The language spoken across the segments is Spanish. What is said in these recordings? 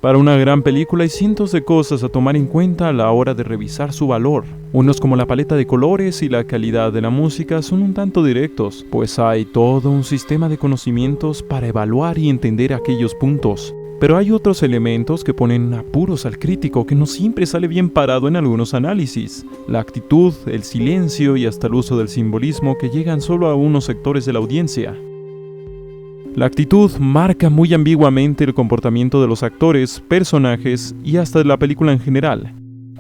Para una gran película hay cientos de cosas a tomar en cuenta a la hora de revisar su valor. Unos como la paleta de colores y la calidad de la música son un tanto directos, pues hay todo un sistema de conocimientos para evaluar y entender aquellos puntos. Pero hay otros elementos que ponen apuros al crítico que no siempre sale bien parado en algunos análisis. La actitud, el silencio y hasta el uso del simbolismo que llegan solo a unos sectores de la audiencia. La actitud marca muy ambiguamente el comportamiento de los actores, personajes y hasta de la película en general.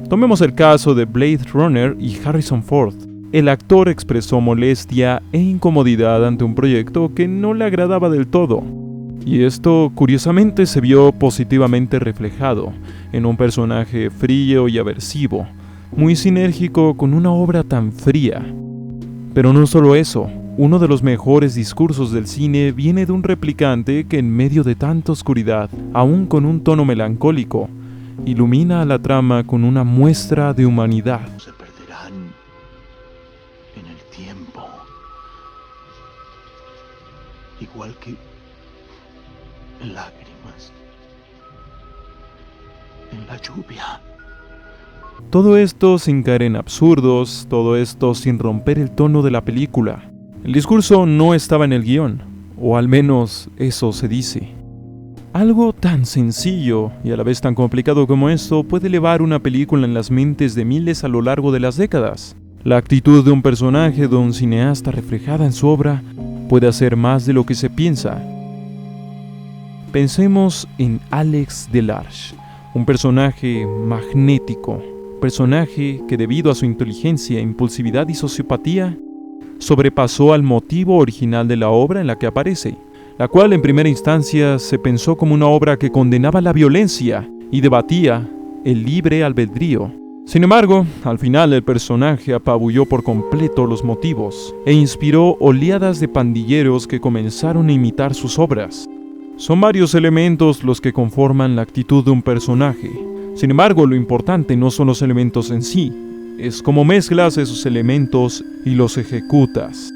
Tomemos el caso de Blade Runner y Harrison Ford. El actor expresó molestia e incomodidad ante un proyecto que no le agradaba del todo. Y esto, curiosamente, se vio positivamente reflejado en un personaje frío y aversivo, muy sinérgico con una obra tan fría. Pero no solo eso. Uno de los mejores discursos del cine viene de un replicante que en medio de tanta oscuridad, aún con un tono melancólico, ilumina a la trama con una muestra de humanidad. Se perderán en el tiempo, igual que lágrimas en la lluvia. Todo esto sin caer en absurdos, todo esto sin romper el tono de la película. El discurso no estaba en el guión, o al menos eso se dice. Algo tan sencillo y a la vez tan complicado como esto puede elevar una película en las mentes de miles a lo largo de las décadas. La actitud de un personaje de un cineasta reflejada en su obra puede hacer más de lo que se piensa. Pensemos en Alex Delarge, un personaje magnético, personaje que debido a su inteligencia, impulsividad y sociopatía, sobrepasó al motivo original de la obra en la que aparece, la cual en primera instancia se pensó como una obra que condenaba la violencia y debatía el libre albedrío. Sin embargo, al final el personaje apabulló por completo los motivos e inspiró oleadas de pandilleros que comenzaron a imitar sus obras. Son varios elementos los que conforman la actitud de un personaje. Sin embargo, lo importante no son los elementos en sí, es cómo mezclas esos elementos y los ejecutas.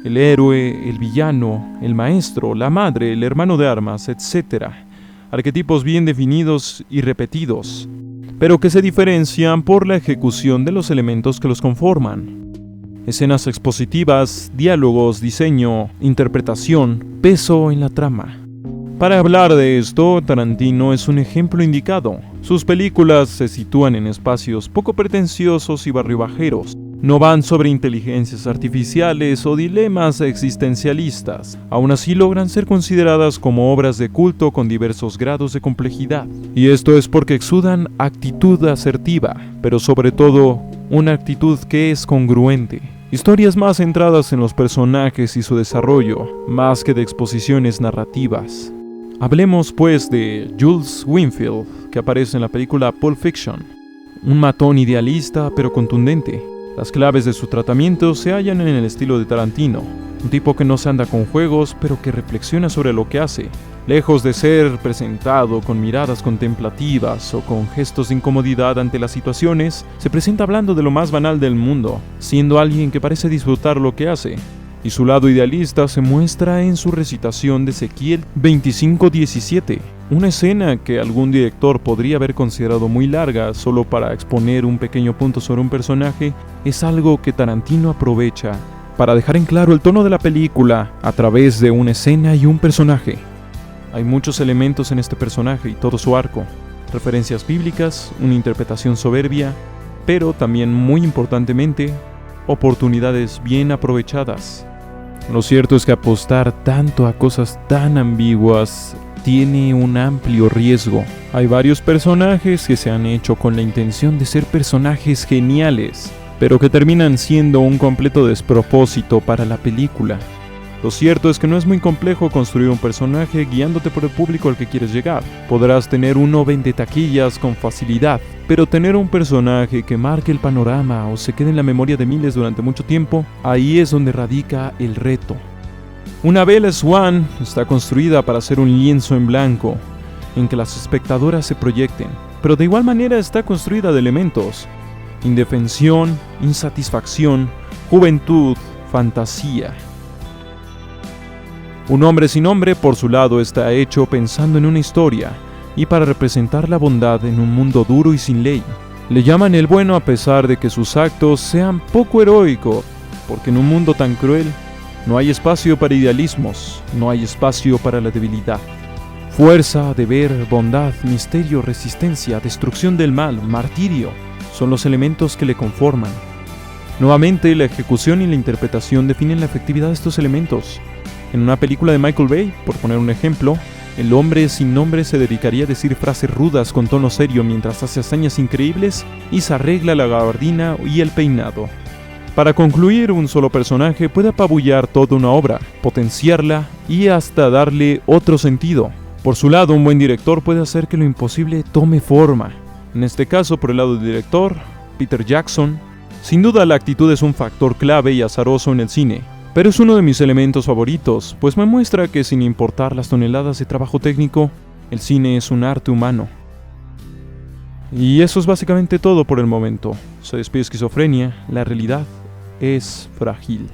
El héroe, el villano, el maestro, la madre, el hermano de armas, etc. Arquetipos bien definidos y repetidos, pero que se diferencian por la ejecución de los elementos que los conforman. Escenas expositivas, diálogos, diseño, interpretación, peso en la trama. Para hablar de esto, Tarantino es un ejemplo indicado. Sus películas se sitúan en espacios poco pretenciosos y barriobajeros. No van sobre inteligencias artificiales o dilemas existencialistas. Aún así logran ser consideradas como obras de culto con diversos grados de complejidad. Y esto es porque exudan actitud asertiva, pero sobre todo una actitud que es congruente. Historias más centradas en los personajes y su desarrollo, más que de exposiciones narrativas. Hablemos pues de Jules Winfield, que aparece en la película Pulp Fiction. Un matón idealista pero contundente. Las claves de su tratamiento se hallan en el estilo de Tarantino. Un tipo que no se anda con juegos, pero que reflexiona sobre lo que hace. Lejos de ser presentado con miradas contemplativas o con gestos de incomodidad ante las situaciones, se presenta hablando de lo más banal del mundo, siendo alguien que parece disfrutar lo que hace. Y su lado idealista se muestra en su recitación de Ezequiel 25:17, una escena que algún director podría haber considerado muy larga solo para exponer un pequeño punto sobre un personaje, es algo que Tarantino aprovecha para dejar en claro el tono de la película a través de una escena y un personaje. Hay muchos elementos en este personaje y todo su arco, referencias bíblicas, una interpretación soberbia, pero también muy importantemente, oportunidades bien aprovechadas. Lo cierto es que apostar tanto a cosas tan ambiguas tiene un amplio riesgo. Hay varios personajes que se han hecho con la intención de ser personajes geniales, pero que terminan siendo un completo despropósito para la película. Lo cierto es que no es muy complejo construir un personaje guiándote por el público al que quieres llegar. Podrás tener uno vendetaquillas con facilidad, pero tener un personaje que marque el panorama o se quede en la memoria de miles durante mucho tiempo, ahí es donde radica el reto. Una Bella Swan está construida para ser un lienzo en blanco, en que las espectadoras se proyecten, pero de igual manera está construida de elementos: indefensión, insatisfacción, juventud, fantasía. Un hombre sin nombre, por su lado, está hecho pensando en una historia, y para representar la bondad en un mundo duro y sin ley. Le llaman el bueno a pesar de que sus actos sean poco heroicos, porque en un mundo tan cruel no hay espacio para idealismos, no hay espacio para la debilidad. Fuerza, deber, bondad, misterio, resistencia, destrucción del mal, martirio, son los elementos que le conforman. Nuevamente, la ejecución y la interpretación definen la efectividad de estos elementos. En una película de Michael Bay, por poner un ejemplo, el hombre sin nombre se dedicaría a decir frases rudas con tono serio mientras hace hazañas increíbles y se arregla la gabardina y el peinado. Para concluir, un solo personaje puede apabullar toda una obra, potenciarla y hasta darle otro sentido. Por su lado, un buen director puede hacer que lo imposible tome forma. En este caso, por el lado del director, Peter Jackson, sin duda la actitud es un factor clave y azaroso en el cine, pero es uno de mis elementos favoritos, pues me muestra que sin importar las toneladas de trabajo técnico, el cine es un arte humano. Y eso es básicamente todo por el momento. Se despide Esquizofrenia, la realidad es frágil.